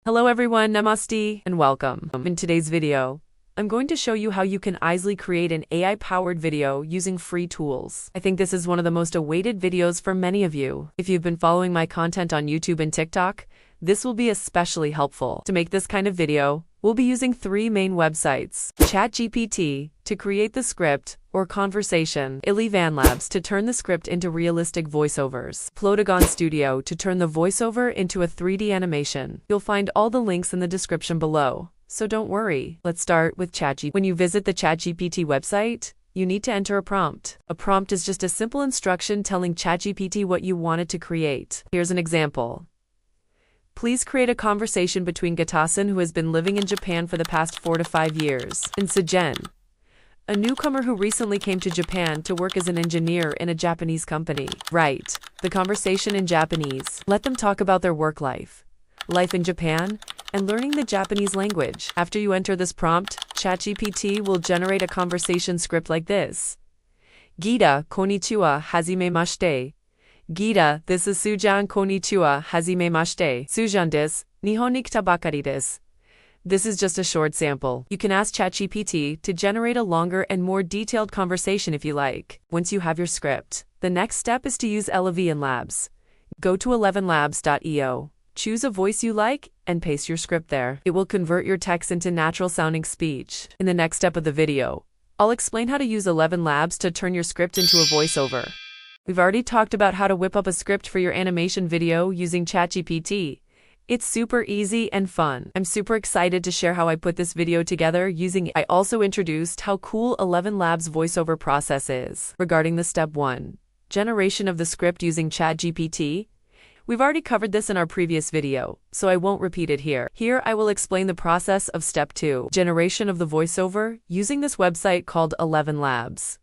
Hello everyone, namaste, and welcome. In today's video, I'm going to show you how you can easily create an AI-powered video using free tools. I think this is one of the most awaited videos for many of you. If you've been following my content on YouTube and TikTok, this will be especially helpful. To make this kind of video, we'll be using three main websites: ChatGPT to create the script or conversation, ElevenLabs to turn the script into realistic voiceovers, Plotagon Studio to turn the voiceover into a 3D animation. You'll find all the links in the description below, so don't worry. Let's start with ChatGPT. When you visit the ChatGPT website, you need to enter a prompt. A prompt is just a simple instruction telling ChatGPT what you want it to create. Here's an example. Please create a conversation between Gita-san, who has been living in Japan for the past 4 to 5 years, and Susan, a newcomer who recently came to Japan to work as an engineer in a Japanese company. Write the conversation in Japanese. Let them talk about their work life in Japan, and learning the Japanese language. After you enter this prompt, ChatGPT will generate a conversation script like this. Gita, konnichiwa, hajimemashite. Gita, this is Susan, konnichiwa, hajimemashite. Susan desu, Nihon ni kita bakari desu. This is just a short sample. You can ask ChatGPT to generate a longer and more detailed conversation if you like. Once you have your script, the next step is to use ElevenLabs. Go to ElevenLabs.io, choose a voice you like, and paste your script there. It will convert your text into natural-sounding speech. In the next step of the video, I'll explain how to use ElevenLabs to turn your script into a voiceover. We've already talked about how to whip up a script for your animation video using ChatGPT. It's super easy and fun. I'm super excited to share how I put this video together using it. I also introduced how cool ElevenLabs voiceover process is. Regarding the step 1, generation of the script using ChatGPT, we've already covered this in our previous video, so I won't repeat it here. Here I will explain the process of step 2, generation of the voiceover using this website called ElevenLabs.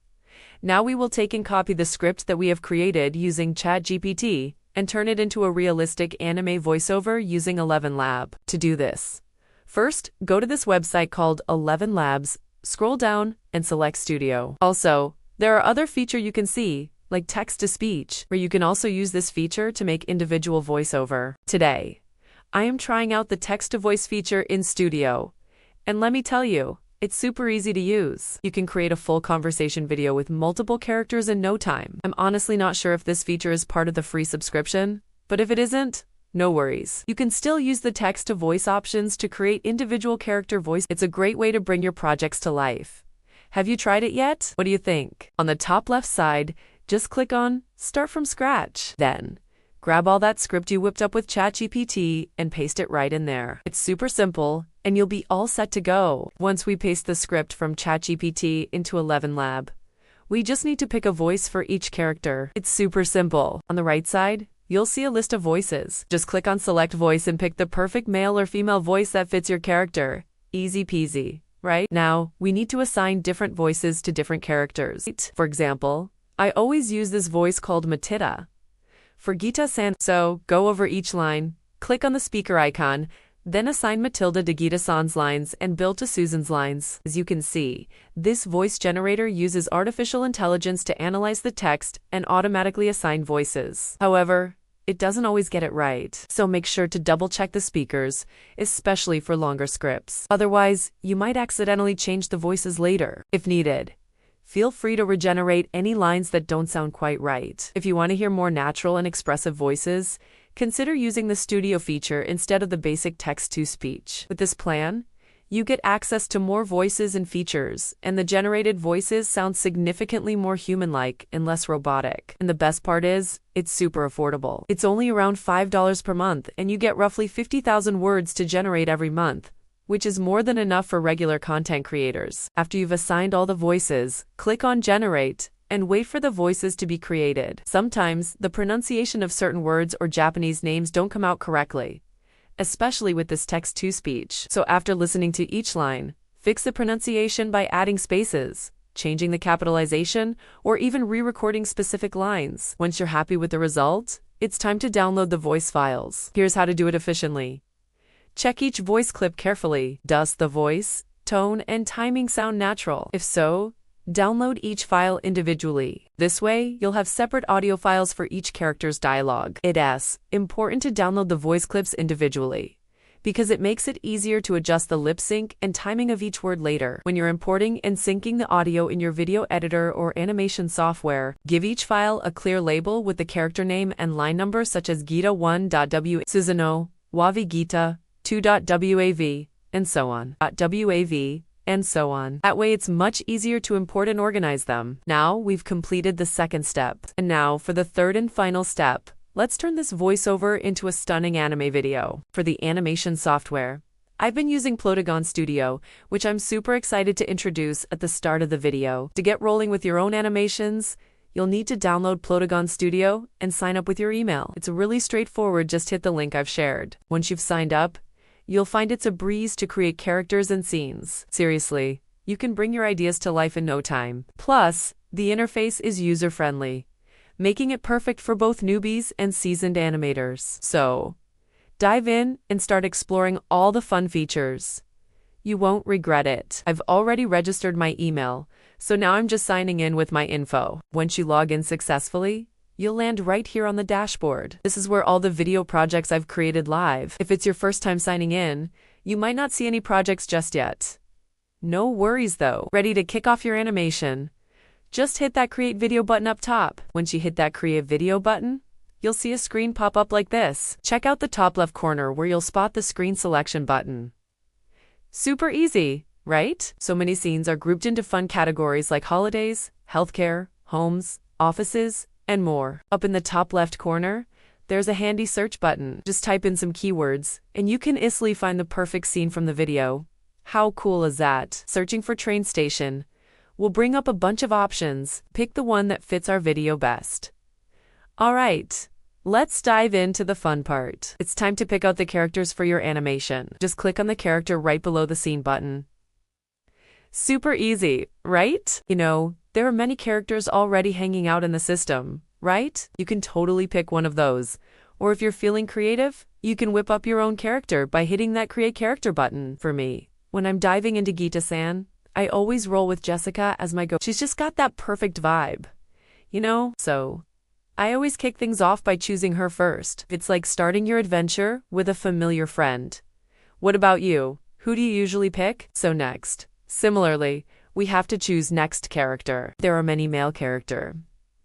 Now we will take and copy the script that we have created using ChatGPT and turn it into a realistic anime voiceover using ElevenLabs. To do this, first, go to this website called ElevenLabs, scroll down, and select Studio. Also, there are other features you can see, like text-to-speech, where you can also use this feature to make individual voiceover. Today, I am trying out the text-to-voice feature in Studio, and let me tell you, it's super easy to use. You can create a full conversation video with multiple characters in no time. I'm honestly not sure if this feature is part of the free subscription, but if it isn't, no worries. You can still use the text-to-voice options to create individual character voice. It's a great way to bring your projects to life. Have you tried it yet? What do you think? On the top left side, just click on Start from Scratch. Then, grab all that script you whipped up with ChatGPT and paste it right in there. It's super simple, and you'll be all set to go. Once we paste the script from ChatGPT into ElevenLabs, we just need to pick a voice for each character. It's super simple. On the right side, you'll see a list of voices. Just click on Select Voice and pick the perfect male or female voice that fits your character. Easy peasy, right? Now, we need to assign different voices to different characters. For example, I always use this voice called Matilda for Gita-san. So, go over each line, click on the speaker icon, then assign Matilda to Gita-san's lines and Bill to Susan's lines. As you can see, this voice generator uses artificial intelligence to analyze the text and automatically assign voices. However, it doesn't always get it right, so make sure to double-check the speakers, especially for longer scripts. Otherwise, you might accidentally change the voices later. If needed, feel free to regenerate any lines that don't sound quite right. If you want to hear more natural and expressive voices, consider using the Studio feature instead of the basic text-to-speech. With this plan, you get access to more voices and features, and the generated voices sound significantly more human-like and less robotic. And the best part is, it's super affordable. It's only around $5 per month, and you get roughly 50,000 words to generate every month, which is more than enough for regular content creators. After you've assigned all the voices, click on Generate, and wait for the voices to be created. Sometimes, the pronunciation of certain words or Japanese names don't come out correctly, especially with this text-to-speech. So after listening to each line, fix the pronunciation by adding spaces, changing the capitalization, or even re-recording specific lines. Once you're happy with the result, it's time to download the voice files. Here's how to do it efficiently. Check each voice clip carefully. Does the voice, tone, and timing sound natural? If so, download each file individually. This way, you'll have separate audio files for each character's dialogue. It's important to download the voice clips individually, because it makes it easier to adjust the lip sync and timing of each word later. When you're importing and syncing the audio in your video editor or animation software, give each file a clear label with the character name and line number, such as Gita1.w, Susan Wavi Gita 2.wav, and so on. .wav, and so on. That way it's much easier to import and organize them. Now we've completed the second step. And now for the third and final step. Let's turn this voiceover into a stunning anime video. For the animation software, I've been using Plotagon Studio, which I'm super excited to introduce at the start of the video. To get rolling with your own animations, you'll need to download Plotagon Studio and sign up with your email. It's really straightforward, just hit the link I've shared. Once you've signed up, you'll find it's a breeze to create characters and scenes. Seriously, you can bring your ideas to life in no time. Plus, the interface is user-friendly, making it perfect for both newbies and seasoned animators. So, dive in and start exploring all the fun features. You won't regret it. I've already registered my email, so now I'm just signing in with my info. Once you log in successfully, you'll land right here on the dashboard. This is where all the video projects I've created live. If it's your first time signing in, you might not see any projects just yet. No worries though. Ready to kick off your animation? Just hit that Create Video button up top. Once you hit that Create Video button, you'll see a screen pop up like this. Check out the top left corner where you'll spot the screen selection button. Super easy, right? So many scenes are grouped into fun categories like holidays, healthcare, homes, offices, and more. Up in the top left corner, there's a handy search button. Just type in some keywords, and you can easily find the perfect scene from the video. How cool is that? Searching for train station will bring up a bunch of options. Pick the one that fits our video best. All right, let's dive into the fun part. It's time to pick out the characters for your animation. Just click on the character right below the scene button. Super easy, right? You know, there are many characters already hanging out in the system, right? You can totally pick one of those. Or if you're feeling creative, you can whip up your own character by hitting that Create Character button. For me, when I'm diving into Gita-san, I always roll with Jessica as my go. She's just got that perfect vibe, you know? So, I always kick things off by choosing her first. It's like starting your adventure with a familiar friend. What about you? Who do you usually pick? So next, similarly, we have to choose next character. There are many male characters,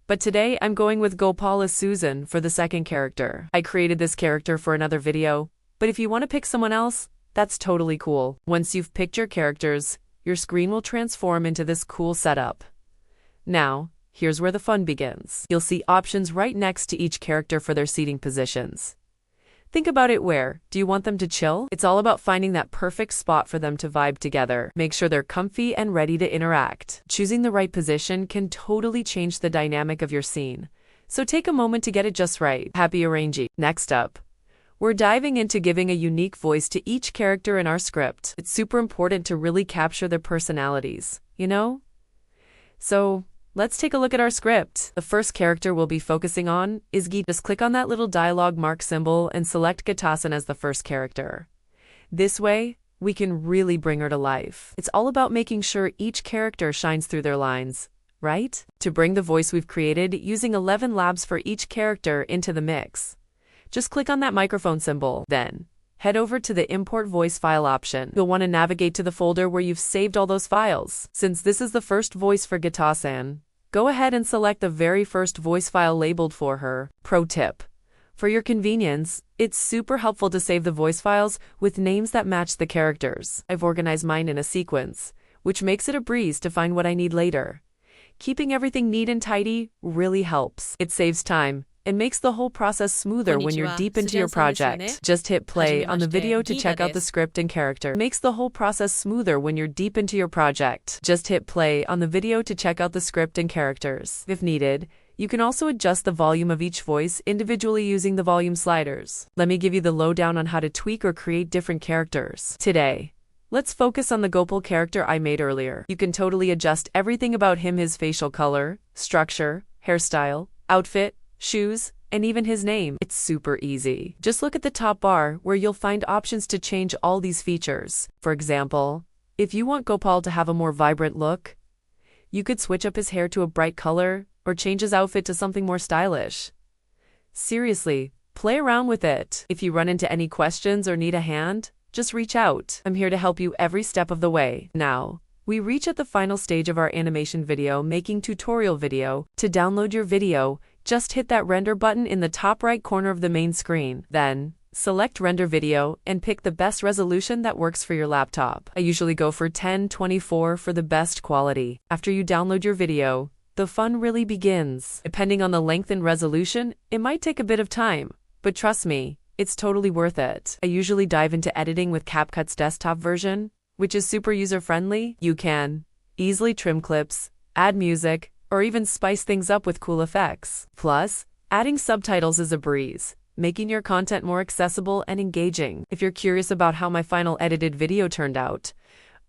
but today I'm going with Gopal as Susan for the second character. I created this character for another video, but if you want to pick someone else, that's totally cool. Once you've picked your characters, your screen will transform into this cool setup. Now, here's where the fun begins. You'll see options right next to each character for their seating positions. Think about it. Where do you want them to chill? It's all about finding that perfect spot for them to vibe together. Make sure they're comfy and ready to interact. Choosing the right position can totally change the dynamic of your scene, so take a moment to get it just right. Happy arranging. Next up, we're diving into giving a unique voice to each character in our script. It's super important to really capture their personalities, you know? So, let's take a look at our script. The first character we'll be focusing on is Gita. Just click on that little dialogue mark symbol and select Gita-san as the first character. This way, we can really bring her to life. It's all about making sure each character shines through their lines, right? To bring the voice we've created using ElevenLabs for each character into the mix, just click on that microphone symbol. Then, head over to the Import Voice File option. You'll want to navigate to the folder where you've saved all those files. Since this is the first voice for Gita-san, go ahead and select the very first voice file labeled for her. Pro tip: for your convenience, it's super helpful to save the voice files with names that match the characters. I've organized mine in a sequence, which makes it a breeze to find what I need later. Keeping everything neat and tidy really helps. It saves time and makes the whole process smoother when you're deep into your project. Just hit play on the video to check out the script and character. Makes the whole process smoother when you're deep into your project. Just hit play on the video to check out the script and characters. If needed, you can also adjust the volume of each voice individually using the volume sliders. Let me give you the lowdown on how to tweak or create different characters. Today, let's focus on the Gopal character I made earlier. You can totally adjust everything about him: his facial color, structure, hairstyle, outfit, shoes, and even his name. It's super easy. Just look at the top bar where you'll find options to change all these features. For example, if you want Gopal to have a more vibrant look, you could switch up his hair to a bright color or change his outfit to something more stylish. Seriously, Play around with it. If you run into any questions or need a hand, just reach out. I'm here to help you every step of the way. Now, we reach at the final stage of our animation video making tutorial video. To download your video, just hit that render button in the top right corner of the main screen. Then, select render video and pick the best resolution that works for your laptop. I usually go for 1024 for the best quality. After you download your video, the fun really begins. Depending on the length and resolution, it might take a bit of time, but trust me, it's totally worth it. I usually dive into editing with CapCut's desktop version, which is super user-friendly. You can easily trim clips, add music, or even spice things up with cool effects. Plus, adding subtitles is a breeze, making your content more accessible and engaging. If you're curious about how my final edited video turned out,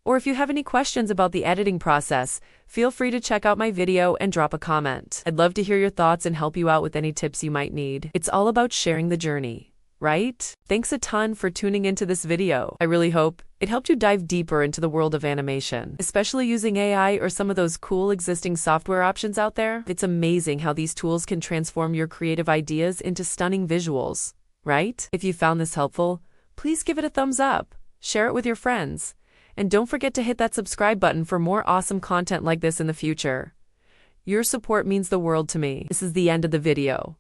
or if you have any questions about the editing process, feel free to check out my video and drop a comment. I'd love to hear your thoughts and help you out with any tips you might need. It's all about sharing the journey, right? Thanks a ton for tuning into this video. I really hope it helped you dive deeper into the world of animation, especially using AI or some of those cool existing software options out there. It's amazing how these tools can transform your creative ideas into stunning visuals, right? If you found this helpful, please give it a thumbs up, share it with your friends, and don't forget to hit that subscribe button for more awesome content like this in the future. Your support means the world to me. This is the end of the video.